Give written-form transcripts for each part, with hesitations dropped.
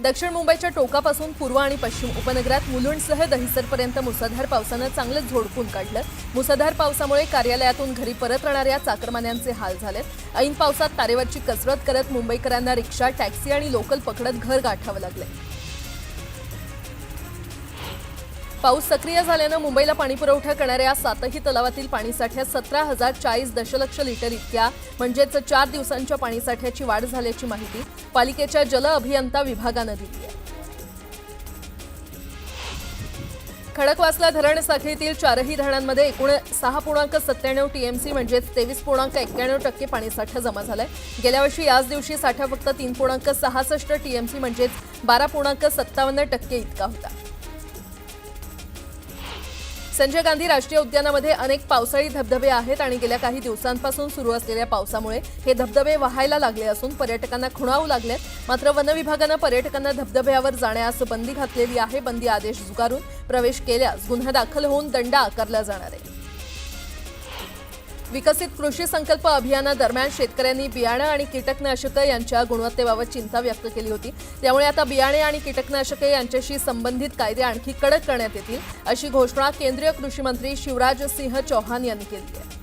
दक्षिण मुंबईच्या टोकापासून पूर्व आणि पश्चिम उपनगरात मुलुंडसह दहिसरपर्यंत मुसळधार पावसानं चांगलंच झोडपून काढलं। मुसळधार पावसामुळे कार्यालयातून घरी परतणाऱ्या चाकरमान्यांचे हाल झालेत। ऐन पावसात तारेवरची कसरत करत मुंबईकरांना रिक्षा, टॅक्सी आणि लोकल पकडत घर गाठावं लागलंय। पाऊस सक्रिय झाल्यानं मुंबईला पाणीपुरवठा करणाऱ्या 7ही तलावातील पाणीसाठ्यात 17,040 दशलक्ष लिटर इतक्या म्हणजेच 4 दिवसांच्या पाणीसाठ्याची वाढ झाल्याची माहिती पालिकेच्या जल अभियंता विभागानं दिली आहे। खडकवासला धरण साखळीतील 4ही धरणांमध्ये एकूण 6.97 टीएमसी म्हणजेच 23.91% पाणीसाठा जमा झालाय। गेल्या वर्षी याच दिवशी साठा फक्त 3.66 टीएमसी म्हणजेच 12.57% इतका होता। संजय गांधी राष्ट्रीय उद्यानामध्ये अनेक पावसाळी धबधबे आहेत आणि गेल्या काही दिवसांपासून सुरू असलेल्या पावसामुळे हे धबधबे वाहायला लागले असून पर्यटकांना खुणावू लागलेत। मात्र वन विभागानं पर्यटकांना धबधब्यावर जाण्यास बंदी घातलेली आहे। बंदी आदेश झुगारून प्रवेश केल्यास गुन्हा दाखल होऊन दंड आकारला जाणार आहे। विकसित कृषी संकल्प अभियानादरम्यान शेतकऱ्यांनी बियाणं आणि कीटकनाशके यांच्या गुणवत्तेबाबत चिंता व्यक्त केली होती। त्यामुळे आता बियाणे आणि कीटकनाशके यांच्याशी संबंधित कायदे आणखी कडक करण्यात येतील अशी घोषणा केंद्रीय कृषी मंत्री शिवराज सिंह चौहान यांनी केली आहे।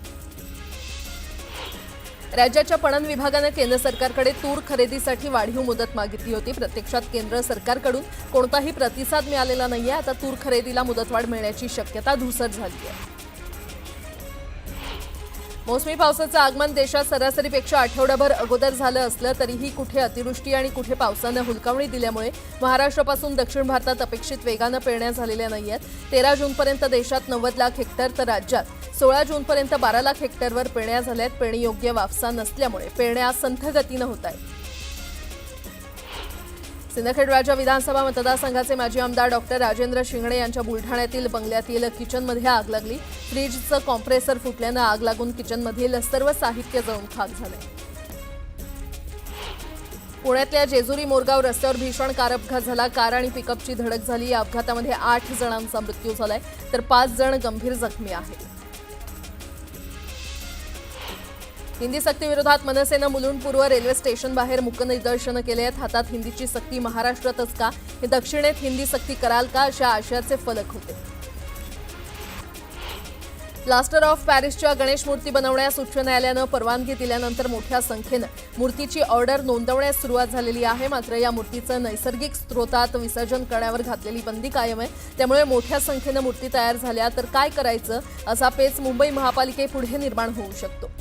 राज्याच्या पणन विभागानं केंद्र सरकारकडे तूर खरेदीसाठी वाढीव मुदत मागितली होती। प्रत्यक्षात केंद्र सरकारकडून कोणताही प्रतिसाद मिळालेला नाहीये। आता तूर खरेदीला मुदतवाढ मिळण्याची शक्यता धूसर झाली आहे। मोसमी पावसाचं आगमन देशात सरासरीपेक्षा आठवडाभर अगोदर झालं असलं तरीही कुठे अतिवृष्टी आणि कुठे पावसानं हुलकावणी दिल्यामुळे महाराष्ट्रापासून दक्षिण भारतात अपेक्षित वेगानं पेरण्या झालेल्या नाहीयेत। 13 जूनपर्यंत देशात 90 लाख हेक्टर तर राज्यात 16 जूनपर्यंत 12 लाख हेक्टरवर पेरण्या झाल्यात। पेरणीयोग्य वाफसा नसल्यामुळे पेरण्या संथ गतीनं होत आहेत। सिंदखेड राजा विधानसभा मतदारसंघाचे माजी आमदार डॉक्टर राजेंद्र शिंगणे यांच्या बुलढाण्यातील बंगल्यातील किचनमध्ये आग लागली। फ्रीजचं कॉम्प्रेसर फुटल्यानं आग लागून किचनमधील सर्व साहित्य जळून खाक झाले। पुण्यातल्या जेजुरी मोरगाव रस्त्यावर भीषण कार अपघात झाला। कार आणि पिकअपची धडक झाली। या अपघातामध्ये 8 जणांचा मृत्यू झालाय तर 5 जण गंभीर जखमी आहेत। हिंदी सक्तीविरोधात मनसेनं मुलुंड पूर्व रेल्वे स्टेशन बाहेर मूक निदर्शनं केले आहेत। हातात हिंदीची सक्ती महाराष्ट्रातच का, हे दक्षिणेत हिंदी सक्ती कराल का, अशा आशयाचे फलक होते। प्लास्टर ऑफ पॅरिसच्या गणेश मूर्ती बनवण्यास उच्च न्यायालयानं परवानगी दिल्यानंतर मोठ्या संख्येनं मूर्तीची ऑर्डर नोंदवण्यास सुरुवात झालेली आहे। मात्र या मूर्तीचं नैसर्गिक स्रोतात विसर्जन करण्यावर घातलेली बंदी कायम आहे। त्यामुळे मोठ्या संख्येनं मूर्ती तयार झाल्या तर काय करायचं असा पेच मुंबई महापालिकेपुढे निर्माण होऊ शकतो।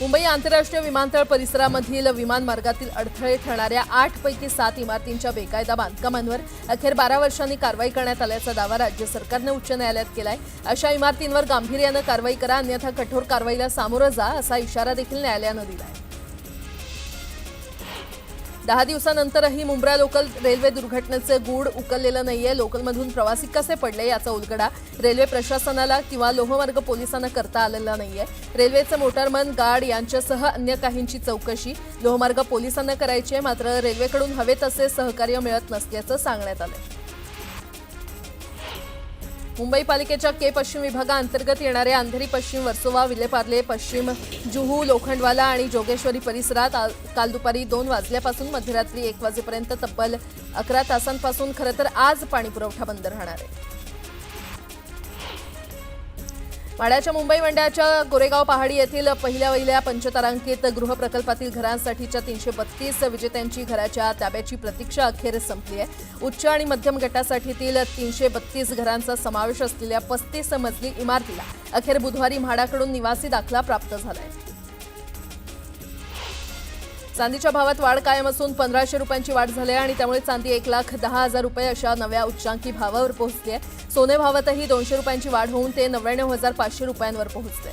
मुंबई आंतरराष्ट्रीय विमानतळ परिसरामधील विमान मार्गातील अडथळे ठरणाऱ्या 8 पैकी 7 इमारतींच्या बेकायदा बांधकामांवर अखेर 12 वर्षांनी कारवाई करण्यात आल्याचा दावा राज्य सरकारनं उच्च न्यायालयात केलाय। अशा इमारतींवर गांभीर्यानं कारवाई करा, अन्यथा कठोर कारवाईला सामोरं जा, असा इशारा देखील न्यायालयानं दिलाय। 10 दिवसांनंतरही मुंब्रा लोकल रेल्वे दुर्घटनेचं गूढ उकललेलं नाहीये। लोकलमधून प्रवासी कसे पडले याचा उलगडा रेल्वे प्रशासनाला किंवा लोहमार्ग पोलिसांना करता आलेला नाहीये। रेल्वेचे मोटरमन, गार्ड यांच्यासह अन्य काहींची चौकशी लोहमार्ग पोलिसांना करायची आहे। मात्र रेल्वेकडून हवे तसे सहकार्य मिळत नसल्याचं सांगण्यात आलंय। मुंबई पालिकेच्या के पश्चिम विभागाअंतर्गत येणाऱ्या अंधेरी पश्चिम, वर्सोवा, विलेपार्ले पश्चिम, जुहू, लोखंडवाला आणि जोगेश्वरी परिसरात काल दुपारी 2 वाजल्यापासून मध्यरात्री 1 वाजेपर्यंत तब्बल 11 तासांपासून खरं तर आज पाणीपुरवठा बंद राहणार आहे। माढ्याच्या मुंबई मंडळाच्या गोरेगाव पहाडी येथील पहिल्या पंचतारांकित गृहप्रकल्पातील घरांसाठीच्या 332 विजेत्यांची घराच्या ताब्याची प्रतीक्षा अखेर संपली आहे। उच्च आणि मध्यम गटासाठीतील 332 घरांचा समावेश असलेल्या 35 मजली इमारतीला अखेर बुधवारी म्हाडाकडून निवासी दाखला प्राप्त झालाय। चांदीच्या भावात वाढ कायम असून 1500 रुपयांची वाढ झाली आहे आणि त्यामुळे चांदी 1,10,000 रुपये अशा नव्या उच्चांकी भावावर पोहोचली आहे। सोने भावातही 200 रुपयांची वाढ होऊन ते 99,500 रुपयांवर पोहोचले।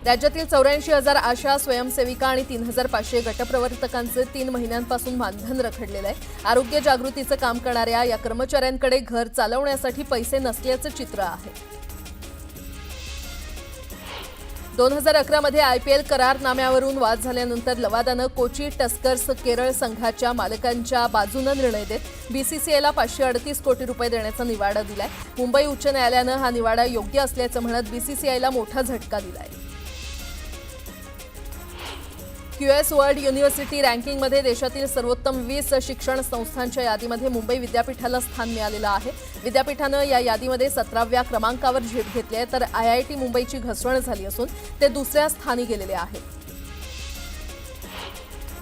राज्यातील 84,000 आशा स्वयंसेविका आणि 3,500 गटप्रवर्तकांचे 3 महिन्यांपासून मानधन रखडलेलं आहे। आरोग्य जागृतीचं काम करणाऱ्या या कर्मचाऱ्यांकडे घर चालवण्यासाठी पैसे नसल्याचं चित्र आहे। 2011 मध्ये आयपीएल करारनाम्यावरून वाद झाल्यानंतर लवादानं कोची टस्कर्स केरळ संघाच्या मालकांच्या बाजूने निर्णय देत बीसीसीआयला 538 कोटी रुपये देण्याचा निवाडा दिलाय। मुंबई उच्च न्यायालयानं हा निवाडा योग्य असल्याचं म्हणत बीसीसीआयला मोठा झटका दिलाय। QS वर्ल्ड युनिव्हर्सिटी रँकिंगमध्ये देशातील सर्वोत्तम 20 शिक्षण संस्थांच्या यादीमध्ये मुंबई विद्यापीठाला स्थान मिळालेलं आहे. विद्यापीठानं या यादीमध्ये 17व्या क्रमांकावर झेप घेतली आहे, तर IIT मुंबईची घसरण झाली असून ते दुसऱ्या स्थानी गेलेले आहेत.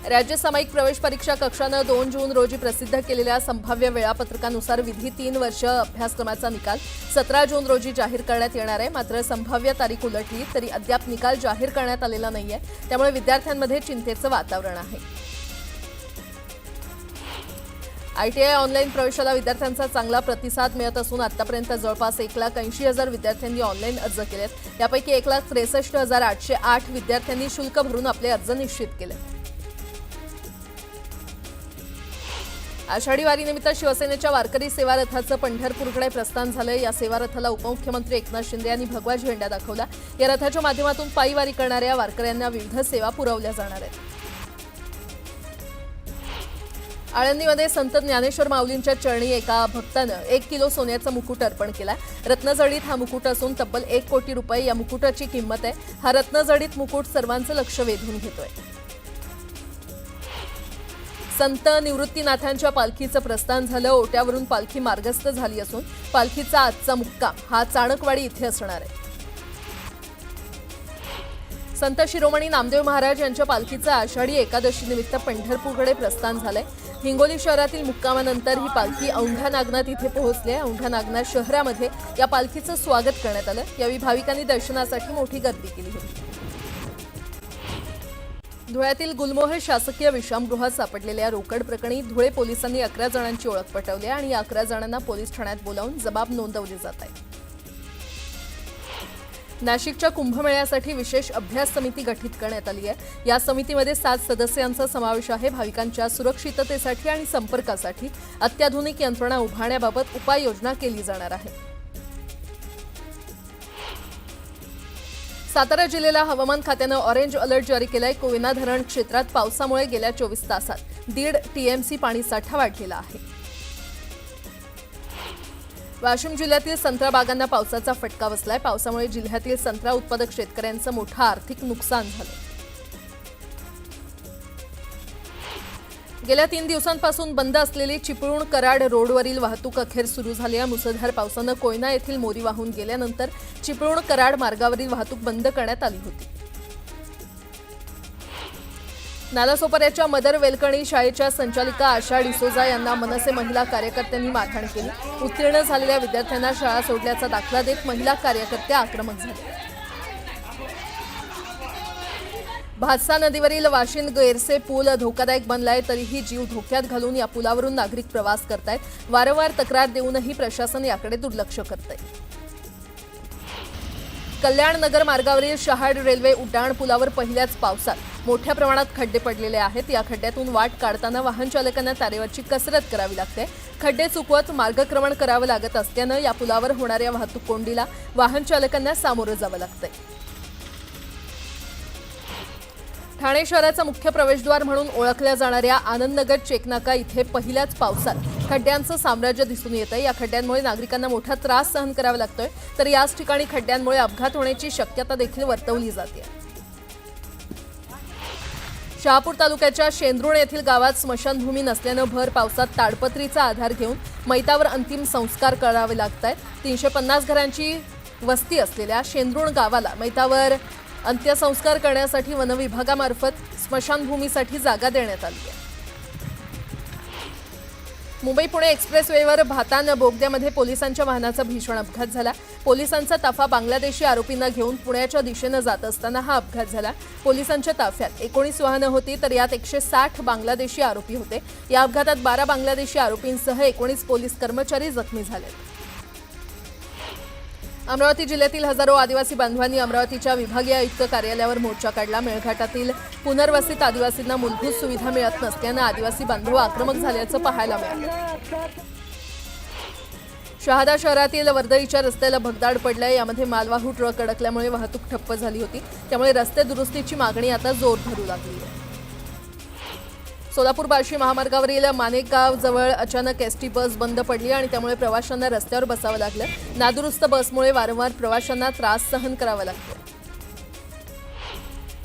राज्य सामायिक प्रवेश परीक्षा कक्षानं 2 जून रोजी प्रसिद्ध केलेल्या संभाव्य वेळापत्रकानुसार विधी 3 वर्ष अभ्यासक्रमाचा निकाल 17 जून रोजी जाहीर करण्यात येणार आहे. मात्र संभाव्य तारीख उलटली तरी अद्याप निकाल जाहीर करण्यात आलेला नाहीये, त्यामुळे विद्यार्थ्यांमध्ये चिंतेचं वातावरण आहे. ITI ऑनलाईन प्रवेशाला विद्यार्थ्यांचा चांगला प्रतिसाद मिळत असून आतापर्यंत जवळपास 1,80,000 विद्यार्थ्यांनी ऑनलाईन अर्ज केलेत. यापैकी 1,63,808 विद्यार्थ्यांनी शुल्क भरून आपले अर्ज निश्चित केले. आषाढी वारीनिमित्त शिवसेनेच्या वारकरी सेवा रथाचं पंढरपूरकडे प्रस्थान झालं. या सेवा रथाला उपमुख्यमंत्री एकनाथ शिंदे यांनी भगवा झेंडा दाखवला. या रथाच्या माध्यमातून पायी वारी करणाऱ्या वारकऱ्यांना विविध सेवा पुरवल्या जाणार आहेत. आळंदीमध्ये संत ज्ञानेश्वर माऊलींच्या चरणी एका भक्तानं 1 किलो सोन्याचा मुकुट अर्पण केला. रत्नजडीत हा मुकुट असून तब्बल 1 कोटी रुपये या मुकुटाची किंमत आहे. हा रत्नजडीत मुकुट सर्वांचं लक्ष वेधून घेतोय. संत निवृत्तीनाथांच्या पालखीचं प्रस्थान झालं. ओट्यावरून पालखी मार्गस्थ झाली असून पालखीचा आजचा मुक्काम हा चाणकवाडी इथे असणार आहे. संत शिरोमणी नामदेव महाराज यांच्या पालखीचं आषाढी एकादशी निमित्त पंढरपूरकडे प्रस्थान झालंय. हिंगोली शहरातील मुक्कामानंतर ही पालखी औंढा नागनाथ इथे पोहोचली आहे. औंढा नागनाथ शहरामध्ये या पालखीचं स्वागत करण्यात आलं. यावेळी भाविकांनी दर्शनासाठी मोठी गर्दी केली होती. धुळ्यातील गुलमोहर शासकीय विश्रामगृहात सापडलेल्या रोकड प्रकरणी धुळे पोलिसांनी 11 जणांची ओळख पटवली आणि या 11 जणांना पोलीस ठाण्यात बोलावून जबाब नोंदवले जात आहे. नाशिकच्या कुंभमेळ्यासाठी विशेष अभ्यास समिती गठीत करण्यात आली आहे. या समितीमध्ये 7 सदस्यांचा समावेश आहे. भाविकांच्या सुरक्षिततेसाठी आणि संपर्कासाठी अत्याधुनिक यंत्रणा उभारण्याबाबत उपाययोजना केली जाणार आहे. सातारा जिल्ह्याला हवामान खात्यानं ऑरेंज अलर्ट जारी केलाय. कोयना धरण क्षेत्रात पावसामुळे गेल्या 24 तासात 1.5 TMC पाणीसाठा वाढलेला आहे. वाशिम जिल्ह्यातील संत्रा बागांना पावसाचा फटका बसलाय. पावसामुळे जिल्ह्यातील संत्रा उत्पादक शेतकऱ्यांचं मोठं आर्थिक नुकसान झालं. गेल्या 3 दिवसांपासून बंद असलेली चिपळूण कराड रोडवरील वाहतूक अखेर सुरू झाली आहे. मुसळधार पावसानं कोयना येथील मोरी वाहून गेल्यानंतर चिपळूण कराड मार्गावरील वाहतूक बंद करण्यात आली होती. नालासोपाऱ्याच्या मदर वेलकणी शाळेच्या संचालिका आशा डिसोजा यांना मनसे महिला कार्यकर्त्यांनी मारहाण केली. उत्तीर्ण झालेल्या विद्यार्थ्यांना शाळा सोडल्याचा दाखला देत महिला कार्यकर्त्या आक्रमक झाल्या. भातसा नदीवरील वाशिंद गैरसे पूल धोकादायक बनलाय, तरीही जीव धोक्यात घालून या पुलावरून नागरिक प्रवास करतायत. वारंवार तक्रार देऊनही प्रशासन याकडे दुर्लक्ष करतंय. कल्याण नगर मार्गावरील शहाड रेल्वे उड्डाण पुलावर पहिल्याच पावसात मोठ्या प्रमाणात खड्डे पडलेले आहेत. या खड्ड्यातून वाट काढताना वाहन चालकांना तारेवरची कसरत करावी लागते. खड्डे चुकवत मार्गक्रमण करावं लागत असल्यानं या पुलावर होणाऱ्या वाहतूक कोंडीला वाहन चालकांना सामोरं जावं लागतंय. ठाणे शहराचा मुख्य प्रवेशद्वार म्हणून ओळखल्या जाणाऱ्या आनंदनगर चेकनाका इथे पहिल्याच पावसात खड्ड्यांचं साम्राज्य दिसून येतं. या खड्ड्यांमुळे नागरिकांना मोठा त्रास सहन करावा लागतोय, तर याच ठिकाणी खड्ड्यांमुळे अपघात होण्याची शक्यता देखील वर्तवली जाते. शहापूर तालुक्याच्या शेंद्रुण येथील गावात स्मशानभूमी नसल्यानं भर पावसात ताडपत्रीचा आधार घेऊन मैतावर अंतिम संस्कार करावे लागत आहेत. 350 घरांची वस्ती असलेल्या शेंद्रुण गावाला मैतावर अंत्यसंस्कार करण्यासाठी वनविभागामार्फत स्मशानभूमीसाठी जागा देण्यात आली आहे. मुंबई पुणे एक्सप्रेसवेवर भातान बोगद्यामध्ये पोलिसांच्या वाहनाचा भीषण अपघात झाला. पोलिसांचा ताफा बांगलादेशी आरोपींना घेऊन पुण्याच्या दिशेनं जात असताना हा अपघात झाला. पोलिसांच्या ताफ्यात 19 वाहनं होती, तर यात 160 बांगलादेशी आरोपी होते. या अपघातात 12 बांगलादेशी आरोपींसह 19 पोलीस कर्मचारी जखमी झाले. अमरावती जिल्ह्यातील हजारो आदिवासी बांधवांनी अमरावतीच्या विभागीय आयुक्त कार्यालयावर मोर्चा काढला. मेळघाटातील पुनर्वसित आदिवासींना मूलभूत सुविधा मिळत नसल्यानं आदिवासी बांधव आक्रमक झाल्याचं पाहायला मिळालं. शहादा शहरातील वर्दळीच्या रस्त्याला भगदाड पडलाय. यामध्ये मालवाहू ट्रक अडकल्यामुळे वाहतूक ठप्प झाली होती. त्यामुळे रस्ते दुरुस्तीची मागणी आता जोर धरू लागली आहे. सोलापूर बार्शी महामार्गावरील माणेगाव जवळ अचानक एसटी बस बंद पडली आणि त्यामुळे प्रवाशांना रस्त्यावर बसावं लागलं. नादुरुस्त बसमुळे वारंवार प्रवाशांना त्रास सहन करावा लागतो.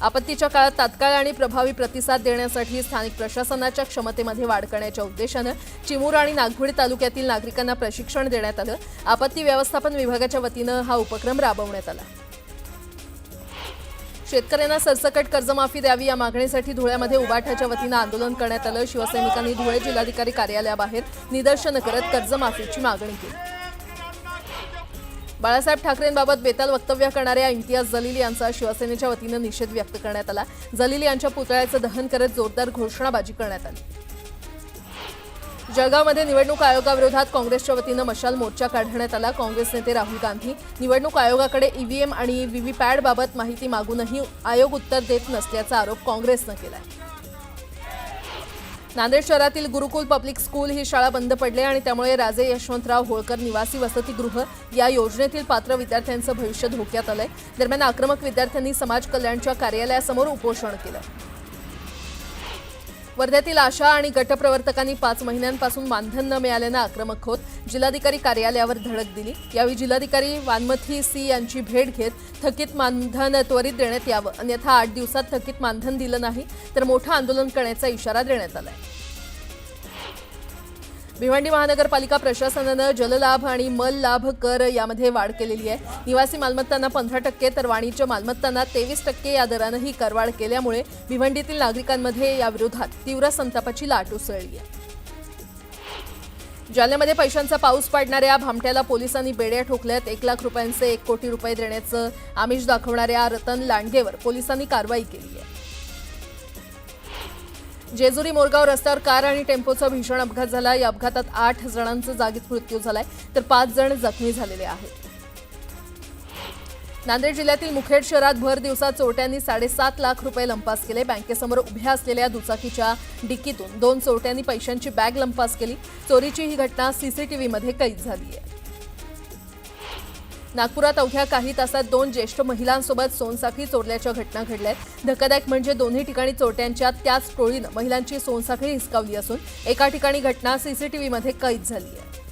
आपत्तीच्या काळात तात्काळ आणि प्रभावी प्रतिसाद देण्यासाठी स्थानिक प्रशासनाच्या क्षमतेमध्ये वाढ करण्याच्या उद्देशानं चिमूर आणि नागभीड तालुक्यातील नागरिकांना प्रशिक्षण देण्यात आलं. आपत्ती व्यवस्थापन विभागाच्या वतीनं हा उपक्रम राबवण्यात आला. शेतकऱ्यांना सरसकट कर्जमाफी द्यावी या मागणीसाठी धुळ्यामध्ये उबाठाच्या वतीनं आंदोलन करण्यात आलं. शिवसैनिकांनी धुळे जिल्हाधिकारी कार्यालयाबाहेर निदर्शनं करत कर्जमाफीची मागणी केली. बाळासाहेब ठाकरेंबाबत बेताल वक्तव्य करणाऱ्या इम्तियाज जलील यांचा शिवसेनेच्या वतीनं निषेध व्यक्त करण्यात आला. जलील यांच्या पुतळ्याचं दहन करत जोरदार घोषणाबाजी करण्यात आली. जळगावमध्ये निवडणूक आयोगाविरोधात काँग्रेसच्या वतीनं मशाल मोर्चा काढण्यात आला. काँग्रेस नेते राहुल गांधी निवडणूक आयोगाकडे ईव्हीएम आणि व्हीव्हीपॅटबाबत माहिती मागूनही आयोग उत्तर देत नसल्याचा आरोप काँग्रेसनं केला. नांदेड शहरातील गुरुकुल पब्लिक स्कूल ही शाळा बंद पडली आणि त्यामुळे राजे यशवंतराव होळकर निवासी वसतिगृह या योजनेतील पात्र विद्यार्थ्यांचं भविष्य धोक्यात आलंय. दरम्यान आक्रमक विद्यार्थ्यांनी समाज कल्याणच्या कार्यालयासमोर उपोषण केलं. वर्ध्यातील आशा आणि गटप्रवर्तकांनी 5 महिन्यांपासून मानधन न मिळाल्यानं आक्रमक होत जिल्हाधिकारी कार्यालयावर धडक दिली. यावेळी जिल्हाधिकारी वानमथी सी यांची भेट घेत थकीत मानधन त्वरित देण्यात यावं, अन्यथा 8 दिवसात थकीत मानधन दिलं नाही तर मोठं आंदोलन करण्याचा इशारा देण्यात आलाय. भिवंडी महानगरपालिका प्रशासनानं जललाभ आणि मल लाभ कर यामध्ये वाढ केलेली आहे. निवासी मालमत्तांना 15% तर वाणिज्य मालमत्तांना 23% या दरानं ही करवाढ केल्यामुळे भिवंडीतील नागरिकांमध्ये याविरोधात तीव्र संतापाची लाट उसळली आहे. जालन्यामध्ये पैशांचा पाऊस पाडणाऱ्या भामट्याला पोलिसांनी बेड्या ठोकल्यात. 1 लाख रुपयांचे 1 कोटी रुपये देण्याचं आमिष दाखवणाऱ्या रतन लांडगेवर पोलिसांनी कारवाई केली आहे. जेजुरी मोरगाव रस्त्यावर कार आणि टेम्पोचा भीषण अपघात झाला. या अपघातात 8 जणांचा जागीच मृत्यू झालाय तर 5 जण जखमी झालेले आहेत. नांदेड जिल्ह्यातील मुखेड शहरात भर दिवसात चोरट्यांनी 7.5 लाख रुपये लंपास केले. बँकेसमोर उभ्या असलेल्या दुचाकीच्या डिक्कीतून 2 चोरट्यांनी पैशांची बॅग लंपास केली. चोरीची ही घटना सीसीटीव्हीमध्ये कैद झाली आहे. नागपुरात अवघ्या काही तासात 2 ज्येष्ठ महिलांसोबत सोनसाखळी चोरल्याच्या घटना घडल्यात. धक्कादायक म्हणजे दोन्ही ठिकाणी चोरट्यांच्या त्याच टोळीनं महिलांची सोनसाखळी हिसकावली असून एका ठिकाणी घटना सीसीटीव्हीमध्ये कैद झाली आहे.